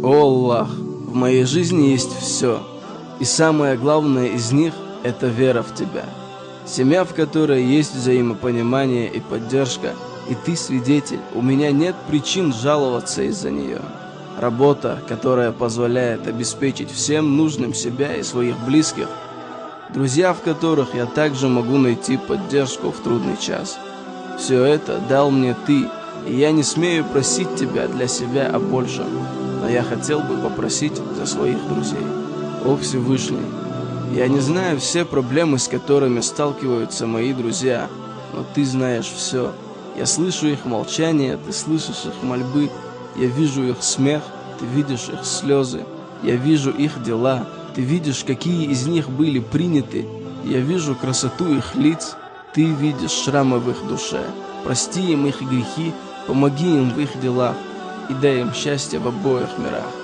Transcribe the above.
О Аллах, в моей жизни есть все, и самое главное из них – это вера в Тебя. Семья, в которой есть взаимопонимание и поддержка, и Ты свидетель, у меня нет причин жаловаться из-за нее. Работа, которая позволяет обеспечить всем нужным себя и своих близких. Друзья, в которых я также могу найти поддержку в трудный час. Все это дал мне Ты, и я не смею просить Тебя для себя о большем, но я хотел бы попросить за своих друзей. О Всевышний, я не знаю все проблемы, с которыми сталкиваются мои друзья, но Ты знаешь все. Я слышу их молчание, Ты слышишь их мольбы, я вижу их смех, Ты видишь их слезы, я вижу их дела, Ты видишь, какие из них были приняты, я вижу красоту их лиц, Ты видишь шрамы в их душе. Прости им их грехи, помоги им в их делах и дай им счастье в обоих мирах.